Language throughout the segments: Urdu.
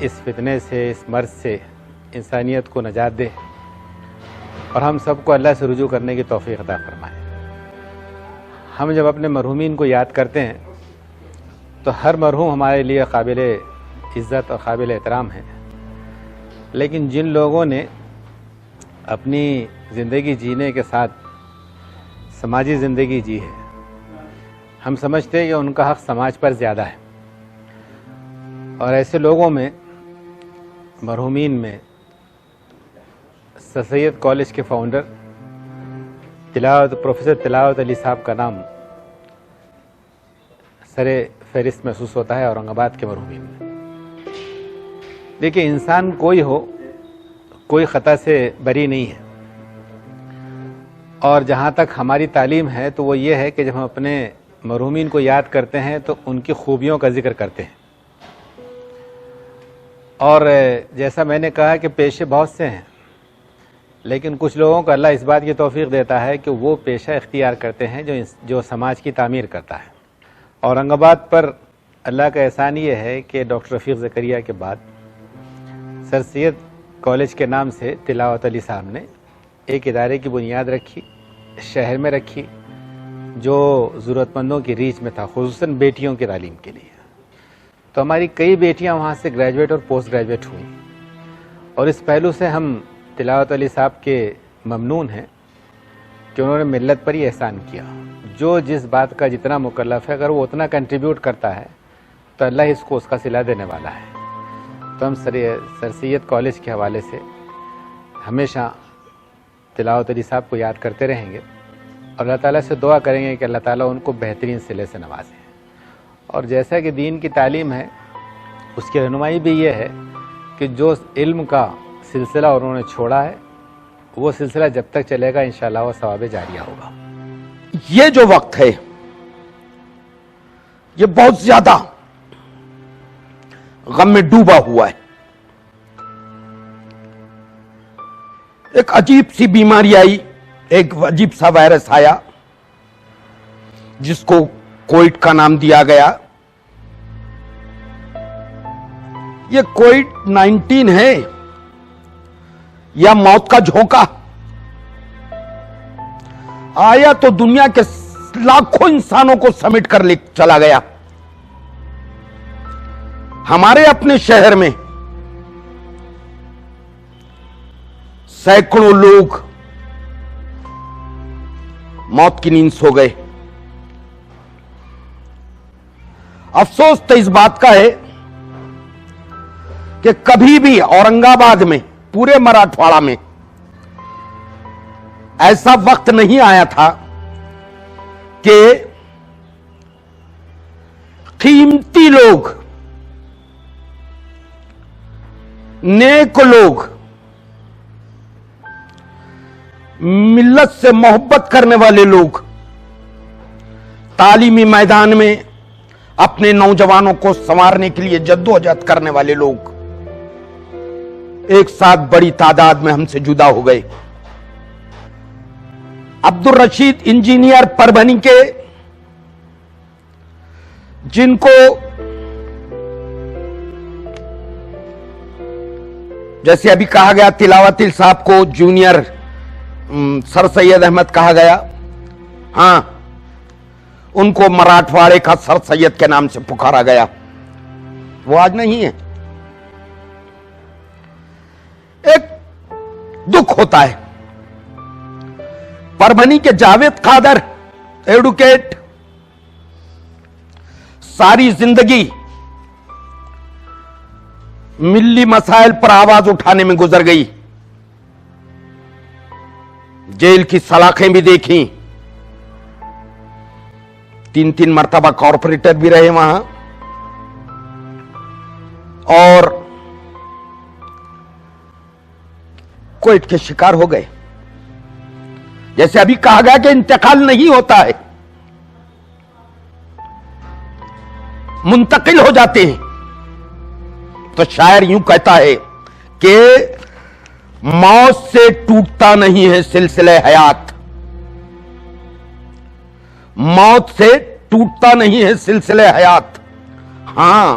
اس فتنے سے, اس مرض سے انسانیت کو نجات دے اور ہم سب کو اللہ سے رجوع کرنے کی توفیق عطا فرمائے. ہم جب اپنے مرحومین کو یاد کرتے ہیں تو ہر مرحوم ہمارے لیے قابل عزت اور قابل احترام ہے, لیکن جن لوگوں نے اپنی زندگی جینے کے ساتھ سماجی زندگی جی ہے, ہم سمجھتے ہیں کہ ان کا حق سماج پر زیادہ ہے, اور ایسے لوگوں میں مرحومین میں سر سید کالج کے فاؤنڈر پروفیسر تلاوت علی صاحب کا نام سر فہرست محسوس ہوتا ہے اورنگ آباد کے مرحومین میں. دیکھیں, انسان کوئی ہو, کوئی خطا سے بری نہیں ہے, اور جہاں تک ہماری تعلیم ہے تو وہ یہ ہے کہ جب ہم اپنے مرحومین کو یاد کرتے ہیں تو ان کی خوبیوں کا ذکر کرتے ہیں. اور جیسا میں نے کہا کہ پیشے بہت سے ہیں, لیکن کچھ لوگوں کو اللہ اس بات کی توفیق دیتا ہے کہ وہ پیشہ اختیار کرتے ہیں جو سماج کی تعمیر کرتا ہے. اورنگ آباد پر اللہ کا احسان یہ ہے کہ ڈاکٹر رفیق زکریا کے بعد سر سید کالج کے نام سے تلاوت علی صاحب نے ایک ادارے کی بنیاد رکھی, شہر میں رکھی, جو ضرورت مندوں کی ریچ میں تھا, خصوصاً بیٹیوں کی تعلیم کے لیے. تو ہماری کئی بیٹیاں وہاں سے گریجویٹ اور پوسٹ گریجویٹ ہوئیں, اور اس پہلو سے ہم تلاوت علی صاحب کے ممنون ہیں کہ انہوں نے ملت پر ہی احسان کیا. جو جس بات کا جتنا مکلف ہے, اگر وہ اتنا کنٹریبیوٹ کرتا ہے تو اللہ اس کو اس کا صلہ دینے والا ہے. تو ہم سر سید کالج کے حوالے سے ہمیشہ تلاوت علی صاحب کو یاد کرتے رہیں گے, اور اللہ تعالیٰ سے دعا کریں گے کہ اللہ تعالیٰ ان کو بہترین صلے سے نوازے. اور جیسا کہ دین کی تعلیم ہے, اس کی رہنمائی بھی یہ ہے کہ جو علم کا سلسلہ انہوں نے چھوڑا ہے وہ سلسلہ جب تک چلے گا انشاءاللہ وہ ثواب جاریہ ہوگا. یہ جو وقت ہے یہ بہت زیادہ غم میں ڈوبا ہوا ہے. ایک عجیب سی بیماری آئی, ایک عجیب سا وائرس آیا جس کو کووڈ کا نام دیا گیا. یہ کووڈ-19 ہے یا موت کا جھونکا؟ آیا تو دنیا کے لاکھوں انسانوں کو سمیٹ کر لے چلا گیا. ہمارے اپنے شہر میں سینکڑوں لوگ موت کی نیند سو گئے. افسوس تو اس بات کا ہے کہ کبھی بھی اورنگ آباد میں, پورے مراٹھواڑہ میں ایسا وقت نہیں آیا تھا کہ قیمتی لوگ, نیک لوگ, ملت سے محبت کرنے والے لوگ, تعلیمی میدان میں اپنے نوجوانوں کو سنوارنے کے لیے جدوجہد کرنے والے لوگ ایک ساتھ بڑی تعداد میں ہم سے جدا ہو گئے. عبدالرشید انجینئر پربھنی کے, جن کو جیسے ابھی کہا گیا تلاوت علی صاحب کو جونیئر سر سید احمد کہا گیا, ہاں ان کو مراٹھواڑے کا سر سید کے نام سے پکارا گیا. وہ آج نہیں ہے. ایک دکھ ہوتا ہے. پربھنی کے جاوید قادر ایڈوکیٹ, ساری زندگی ملی مسائل پر آواز اٹھانے میں گزر گئی, جیل کی سلاخیں بھی دیکھیں, 3 مرتبہ کارپوریٹر بھی رہے وہاں, اور کووڈ کے شکار ہو گئے. جیسے ابھی کہا گیا کہ انتقال نہیں ہوتا ہے, منتقل ہو جاتے ہیں. تو شاعر یوں کہتا ہے کہ موت سے ٹوٹتا نہیں ہے سلسلہ حیات, موت سے ٹوٹتا نہیں ہے سلسلہ حیات, ہاں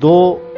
2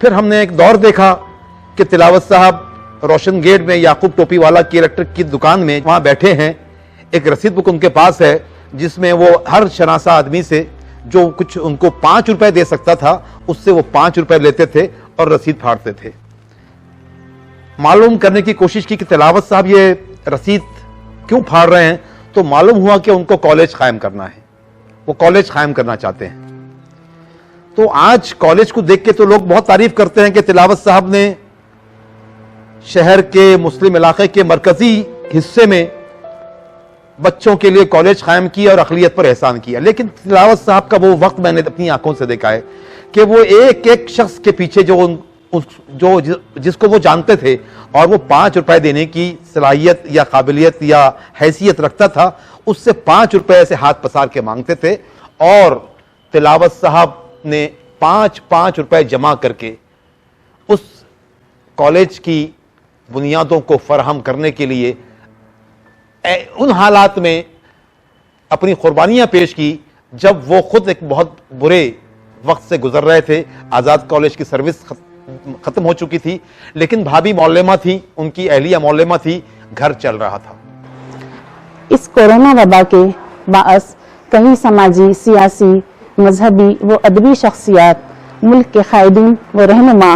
پھر ہم نے ایک دور دیکھا کہ تلاوت صاحب روشن گیٹ میں یعقوب ٹوپی والا کی الیکٹرک کی دکان میں وہاں بیٹھے ہیں، ایک رسید بک ان کے پاس ہے جس میں وہ ہر شناسہ آدمی سے جو کچھ ان کو 5 روپے دے سکتا تھا اس سے وہ 5 روپے لیتے تھے اور رسید پھاڑتے تھے۔ معلوم کرنے کی کوشش کی کہ تلاوت صاحب یہ رسید کیوں پھاڑ رہے ہیں، تو معلوم ہوا کہ ان کو کالج قائم کرنا ہے، وہ کالج قائم کرنا چاہتے ہیں۔ تو آج کالج کو دیکھ کے تو لوگ بہت تعریف کرتے ہیں کہ تلاوت صاحب نے شہر کے مسلم علاقے کے مرکزی حصے میں بچوں کے لیے کالج قائم کیا اور اقلیت پر احسان کیا، لیکن تلاوت صاحب کا وہ وقت میں نے اپنی آنکھوں سے دیکھا ہے کہ وہ ایک ایک شخص کے پیچھے جس کو وہ جانتے تھے اور وہ 5 روپے دینے کی صلاحیت یا قابلیت یا حیثیت رکھتا تھا، اس سے 5 روپے سے ہاتھ پسار کے مانگتے تھے، اور تلاوت صاحب نے 5 روپے جمع کر کے اس کالج کی بنیادوں کو فراہم کرنے کے لیے ان حالات میں اپنی قربانیاں پیش کی جب وہ خود ایک بہت برے وقت سے گزر رہے تھے۔ آزاد کالج کی سروس ختم ہو چکی تھی، لیکن بھابھی معلمہ تھی، ان کی اہلیہ معلمہ تھی، گھر چل رہا تھا۔ اس کورونا وبا کے باعث کئی سماجی، سیاسی، مذہبی و ادبی شخصیات، ملک کے قائدین و رہنما،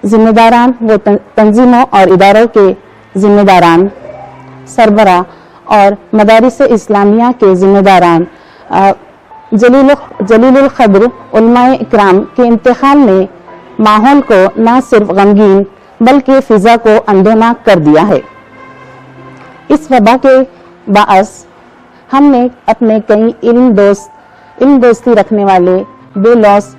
ذمہ داران و تنظیموں اور اداروں کے ذمہ داران، سربراہ اور مدارس اسلامیہ کے ذمہ داران، جلیل القدر علماء اکرام کے انتقال نے ماحول کو نہ صرف غمگین بلکہ فضا کو اندھوناک کر دیا ہے۔ اس وبا کے باعث ہم نے اپنے کئی علم دوستی رکھنے والے بے لوث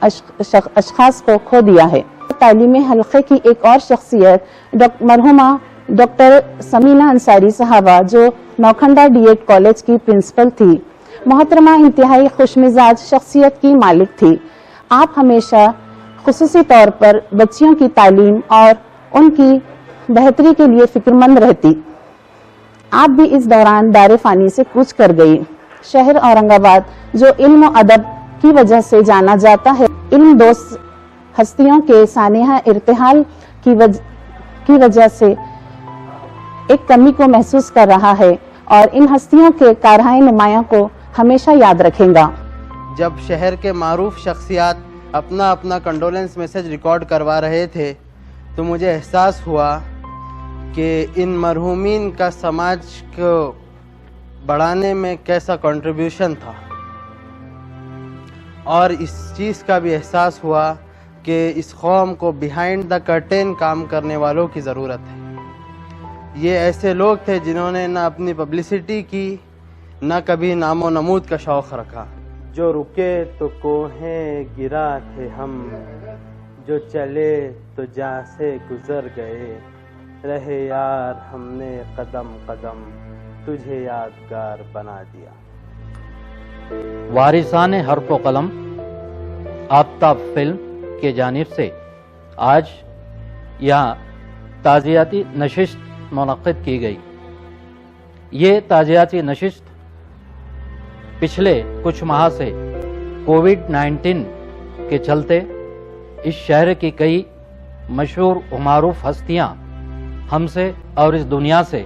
اشخاص کو کھو دیا ہے۔ تعلیمی حلقے کی ایک اور شخصیت مرحومہ ڈاکٹر سمینہ انصاری صاحبہ، جو نوکھنڈا ڈی ایڈ کالج کی پرنسپل تھی۔ محترمہ انتہائی خوش مزاج شخصیت کی مالک تھی۔ آپ ہمیشہ خصوصی طور پر بچیوں کی تعلیم اور ان کی بہتری کے لیے فکر مند رہتی۔ آپ بھی اس دوران دار فانی سے کوچ کر گئی۔ شہر اورنگ آباد جو علم و ادب کی وجہ سے جانا جاتا ہے، علم دوست ہستیوں کے سانحہ ارتحال کی وجہ سے ایک کمی کو محسوس کر رہا ہے اور ان ہستیوں کے کارہائے نمایاں کو ہمیشہ یاد رکھیں گا۔ جب شہر کے معروف شخصیات اپنا کنڈولنس میسج ریکارڈ کروا رہے تھے تو مجھے احساس ہوا کہ ان مرحومین کا سماج کو بڑھانے میں کیسا کنٹریبیوشن تھا، اور اس چیز کا بھی احساس ہوا کہ اس قوم کو بیہائنڈ دا کرٹین کام کرنے والوں کی ضرورت ہے۔ یہ ایسے لوگ تھے جنہوں نے نہ اپنی پبلسٹی کی، نہ کبھی نام و نمود کا شوق رکھا۔ جو رکے تو کوہیں گرا تھے ہم، جو چلے تو جا سے گزر گئے، رہے یار ہم نے قدم قدم تجھے یادگار بنا دیا۔ وارثان حرف و قلم آفتاب فلم کی جانب سے آج یہاں تعزیتی نشست منعقد کی گئی۔ یہ تعزیتی نشست پچھلے کچھ ماہ سے کووڈ-19 کے چلتے اس شہر کی کئی مشہور و معروف ہستیاں ہم سے اور اس دنیا سے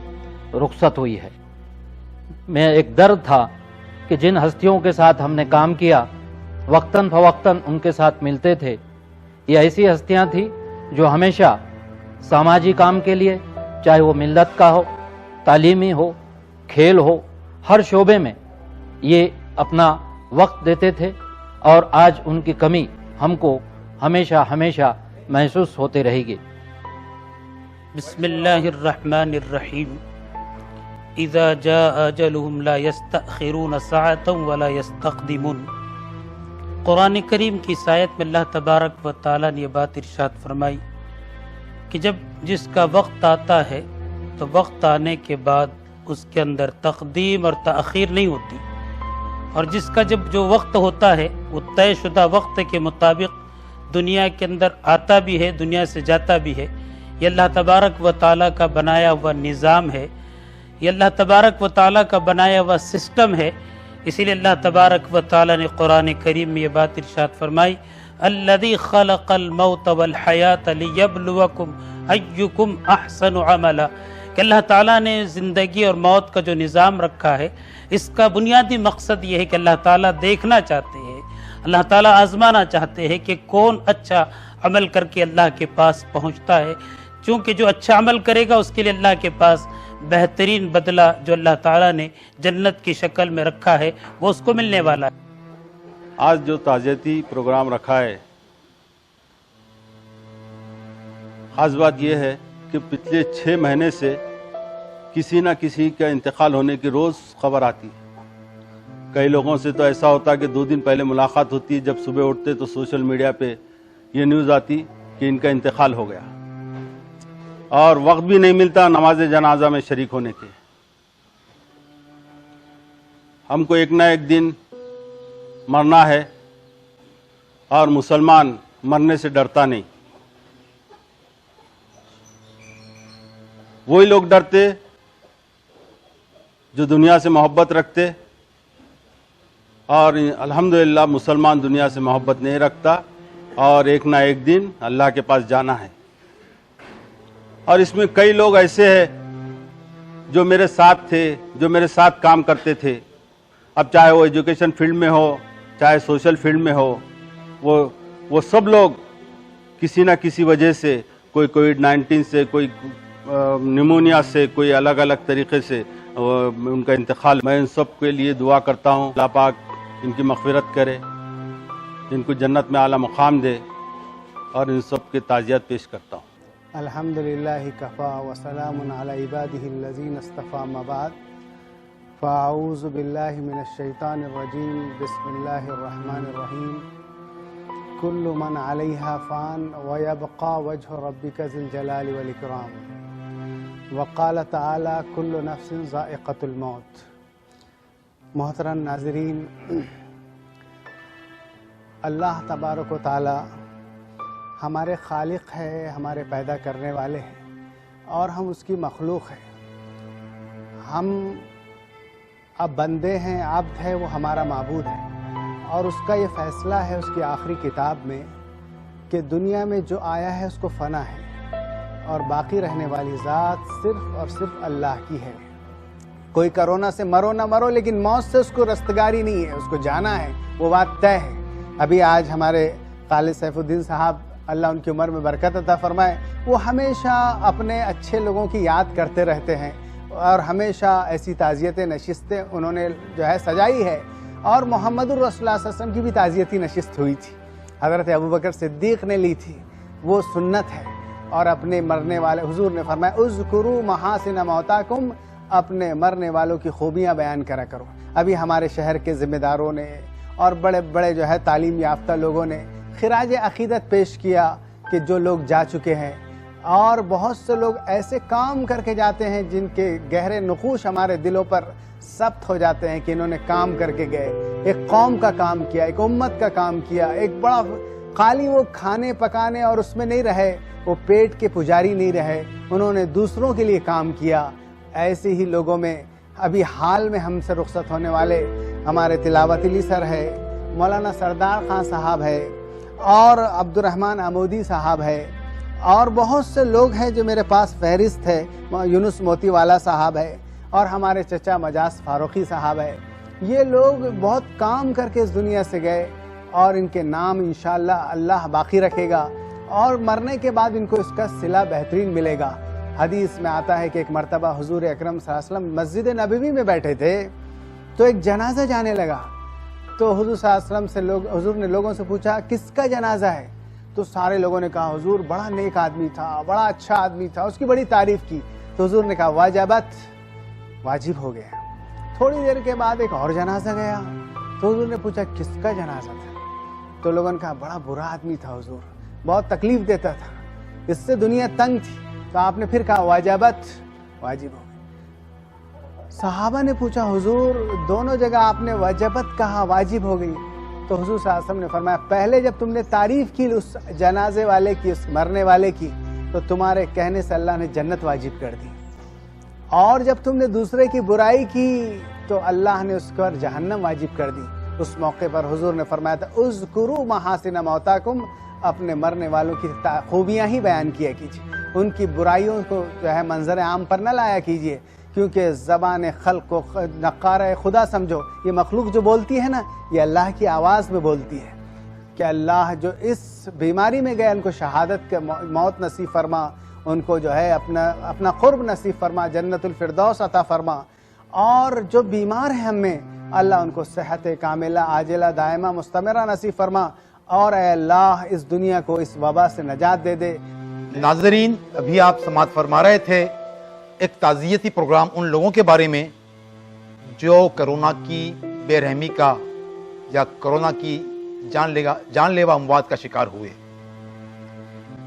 رخصت ہوئی ہے۔ میں ایک درد تھا کہ جن ہستیوں کے ساتھ ہم نے کام کیا، وقتاً فوقتاً ان کے ساتھ ملتے تھے، یہ ایسی ہستیاں تھیں جو ہمیشہ سماجی کام کے لیے، چاہے وہ ملت کا ہو، تعلیمی ہو، کھیل ہو، ہر شعبے میں یہ اپنا وقت دیتے تھے، اور آج ان کی کمی ہم کو ہمیشہ ہمیشہ محسوس ہوتے رہے گی۔ بسم اللہ الرحمن الرحیم۔ اذا جاء اجلهم لا يستأخرون ساعة ولا يستقدمون۔ قرآن کریم کی اس آیت میں اللہ تبارک و تعالیٰ نے یہ بات ارشاد فرمائی کہ جب جس کا وقت آتا ہے تو وقت آنے کے بعد اس کے اندر تقدیم اور تاخیر نہیں ہوتی، اور جس کا جب جو وقت ہوتا ہے وہ طے شدہ وقت کے مطابق دنیا کے اندر آتا بھی ہے، دنیا سے جاتا بھی ہے۔ یہ اللہ تبارک و تعالیٰ کا بنایا ہوا نظام ہے، یہ اللہ تبارک و تعالیٰ کا بنایا ہوا سسٹم ہے۔ اسی لیے اللہ تبارک و تعالیٰ نے قرآن کریم میں یہ بات ارشاد فرمائی، الذی خلق الموت والحیات لیبلوکم ایکم احسن عملا، کہ اللہ تعالیٰ نے زندگی اور موت کا جو نظام رکھا ہے اس کا بنیادی مقصد یہ ہے کہ اللہ تعالیٰ دیکھنا چاہتے ہیں، اللہ تعالیٰ آزمانا چاہتے ہیں کہ کون اچھا عمل کر کے اللہ کے پاس پہنچتا ہے، چونکہ جو اچھا عمل کرے گا اس کے لیے اللہ کے پاس بہترین بدلہ جو اللہ تعالیٰ نے جنت کی شکل میں رکھا ہے وہ اس کو ملنے والا ہے۔ آج جو تعزیتی پروگرام رکھا ہے، خاص بات یہ ہے کہ پچھلے 6 مہینے سے کسی نہ کسی کا انتقال ہونے کی روز خبر آتی ہے۔ کئی لوگوں سے تو ایسا ہوتا کہ 2 دن پہلے ملاقات ہوتی، جب صبح اٹھتے تو سوشل میڈیا پہ یہ نیوز آتی کہ ان کا انتقال ہو گیا، اور وقت بھی نہیں ملتا نماز جنازہ میں شریک ہونے کے۔ ہم کو ایک نہ ایک دن مرنا ہے، اور مسلمان مرنے سے ڈرتا نہیں۔ وہی لوگ ڈرتے جو دنیا سے محبت رکھتے، اور الحمدللہ مسلمان دنیا سے محبت نہیں رکھتا، اور ایک نہ ایک دن اللہ کے پاس جانا ہے۔ اور اس میں کئی لوگ ایسے ہیں جو میرے ساتھ تھے، جو میرے ساتھ کام کرتے تھے، اب چاہے وہ ایجوکیشن فیلڈ میں ہو، چاہے سوشل فیلڈ میں ہو، وہ سب لوگ کسی نہ کسی وجہ سے، کوئی کووڈ-19 سے، کوئی نیمونیا سے، کوئی الگ الگ طریقے سے ان کا انتقال۔ میں ان سب کے لیے دعا کرتا ہوں، اللہ پاک ان کی مغفرت کرے، ان کو جنت میں اعلیٰ مقام دے، اور ان سب کے تعزیت پیش کرتا ہوں۔ الحمدللہ کفا وسلام علی عبادہ الذین اصطفیٰ، ما بعد، فاعوذ باللہ من الشیطان الرجیم، بسم اللہ الرحمن الرحیم۔ کل من علیہا فان ویبقى وجہ ربک ذی الجلال والاکرام، وقال تعالی کل نفس ذائقۃ الموت۔ محترم ناظرین، اللہ تبارک و تعالی ہمارے خالق ہے، ہمارے پیدا کرنے والے ہیں، اور ہم اس کی مخلوق ہیں۔ ہم اب بندے ہیں، عبد ہے، وہ ہمارا معبود ہے، اور اس کا یہ فیصلہ ہے اس کی آخری کتاب میں کہ دنیا میں جو آیا ہے اس کو فنا ہے، اور باقی رہنے والی ذات صرف اور صرف اللہ کی ہے۔ کوئی کرونا سے مرو نہ مرو، لیکن موت سے اس کو رستگاری نہیں ہے، اس کو جانا ہے، وہ بات طے ہے۔ ابھی آج ہمارے خالد سیف الدین صاحب، اللہ ان کی عمر میں برکت عطا فرمائے، وہ ہمیشہ اپنے اچھے لوگوں کی یاد کرتے رہتے ہیں، اور ہمیشہ ایسی تعزیتیں نشستیں انہوں نے جو ہے سجائی ہے، اور محمد الرسول اللہ صلی اللہ علیہ وسلم کی بھی تعزیتی نشست ہوئی تھی، حضرت ابوبکر صدیق نے لی تھی، وہ سنت ہے۔ اور اپنے مرنے والے، حضور نے فرمایا اذکروا محاسن موتاکم، اپنے مرنے والوں کی خوبیاں بیان کرا کرو۔ ابھی ہمارے شہر کے ذمہ داروں نے اور بڑے بڑے جو ہے تعلیم یافتہ لوگوں نے خراج عقیدت پیش کیا کہ جو لوگ جا چکے ہیں، اور بہت سے لوگ ایسے کام کر کے جاتے ہیں جن کے گہرے نقوش ہمارے دلوں پر ثبت ہو جاتے ہیں کہ انہوں نے کام کر کے گئے، ایک قوم کا کام کیا، ایک امت کا کام کیا، ایک بڑا خالی وہ کھانے پکانے اور اس میں نہیں رہے، وہ پیٹ کے پجاری نہیں رہے، انہوں نے دوسروں کے لیے کام کیا۔ ایسے ہی لوگوں میں ابھی حال میں ہم سے رخصت ہونے والے ہمارے تلاوت علی سر ہے، مولانا سردار خان صاحب ہے، اور عبد الرحمن عمودی صاحب ہے، اور بہت سے لوگ ہیں جو میرے پاس فہرست ہے، یونس موتی والا صاحب ہے، اور ہمارے چچا مجاز فاروقی صاحب ہے۔ یہ لوگ بہت کام کر کے اس دنیا سے گئے، اور ان کے نام انشاءاللہ اللہ باقی رکھے گا، اور مرنے کے بعد ان کو اس کا صلہ بہترین ملے گا۔ حدیث میں آتا ہے کہ ایک مرتبہ حضور اکرم صلی اللہ علیہ وسلم مسجد نبوی میں بیٹھے تھے، تو ایک جنازہ جانے لگا، تو حضور صلی اللہ علیہ وسلم سے حضور نے لوگوں سے پوچھا کس کا جنازہ ہے؟ تو سارے لوگوں نے کہا حضور بڑا نیک آدمی تھا، بڑا اچھا آدمی تھا، اس کی بڑی تعریف کی۔ تو حضور نے کہا واجبت، واجب ہو گیا۔ تھوڑی دیر کے بعد ایک اور جنازہ گیا، تو حضور نے پوچھا کس کا جنازہ تھا؟ تو لوگوں نے کہا بڑا برا آدمی تھا حضور، بہت تکلیف دیتا تھا، اس سے دنیا تنگ تھی۔ تو آپ نے پھر کہا واجبت، واجب ہو گئی۔ صحابہ نے پوچھا حضور دونوں جگہ آپ نے واجبت کہا، واجب ہو گئی؟ تو حضور صلی اللہ علیہ وسلم نے فرمایا پہلے جب تم نے تعریف کی اس جنازے والے کی، اس مرنے والے کی، تو تمہارے کہنے سے اللہ نے جنت واجب کر دی، اور جب تم نے دوسرے کی برائی کی تو اللہ نے اس پر جہنم واجب کر دی۔ اس موقع پر حضور نے فرمایا تھا اذکروا محاسن موتاکم، اپنے مرنے والوں کی خوبیاں ہی بیان کیا کیجیے، ان کی برائیوں کو جو ہے منظر عام پر نہ لایا کیجیے، کیونکہ زبان خلق کو نقارہ خدا سمجھو، یہ مخلوق جو بولتی ہے نا یہ اللہ کی آواز میں بولتی ہے کہ اللہ جو اس بیماری میں گئے ان کو شہادت کے موت نصیب فرما، ان کو جو ہے اپنا قرب نصیب فرما، جنت الفردوس عطا فرما، اور جو بیمار ہیں ہم میں اللہ ان کو صحت کاملہ عاجلہ دائمہ مستمرہ نصیب فرما، اور اے اللہ اس دنیا کو اس وبا سے نجات دے دے۔ ناظرین، ابھی آپ سماعت فرما رہے تھے ایک تعزیتی پروگرام ان لوگوں کے بارے میں جو کرونا کی بے رحمی کا یا کرونا کی جان لیوا اموات کا شکار ہوئے۔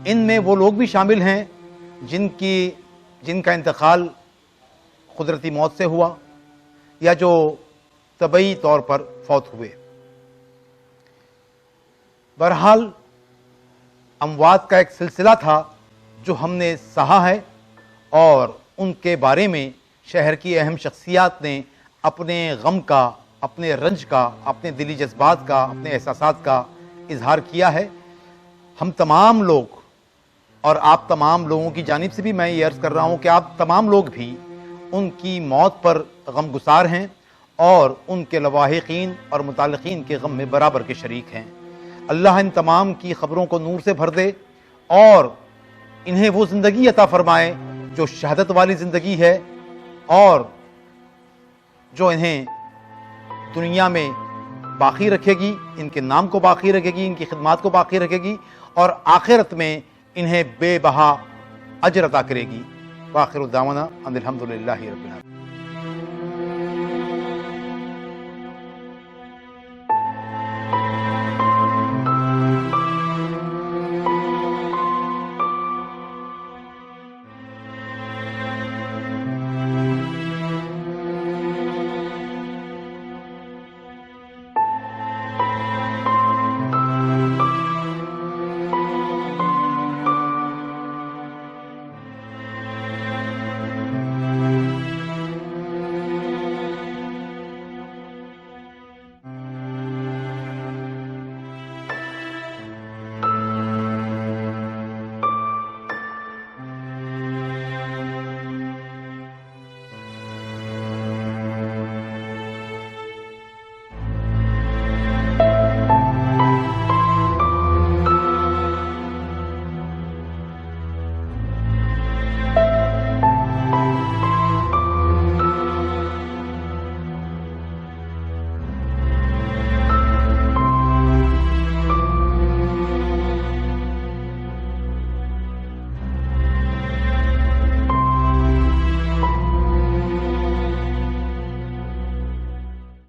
ان میں وہ لوگ بھی شامل ہیں جن کا انتقال قدرتی موت سے ہوا یا جو طبعی طور پر فوت ہوئے۔ بہرحال اموات کا ایک سلسلہ تھا جو ہم نے سہا ہے، اور ان کے بارے میں شہر کی اہم شخصیات نے اپنے غم کا، اپنے رنج کا، اپنے دلی جذبات کا، اپنے احساسات کا اظہار کیا ہے۔ ہم تمام لوگ اور آپ تمام لوگوں کی جانب سے بھی میں یہ عرض کر رہا ہوں کہ آپ تمام لوگ بھی ان کی موت پر غم گسار ہیں اور ان کے لواحقین اور متعلقین کے غم میں برابر کے شریک ہیں۔ اللہ ان تمام کی خبروں کو نور سے بھر دے اور انہیں وہ زندگی عطا فرمائے جو شہادت والی زندگی ہے، اور جو انہیں دنیا میں باقی رکھے گی، ان کے نام کو باقی رکھے گی، ان کی خدمات کو باقی رکھے گی، اور آخرت میں انہیں بے بہا اجر عطا کرے گی۔ وآخر دعوانا ان الحمدللہ رب العالمین۔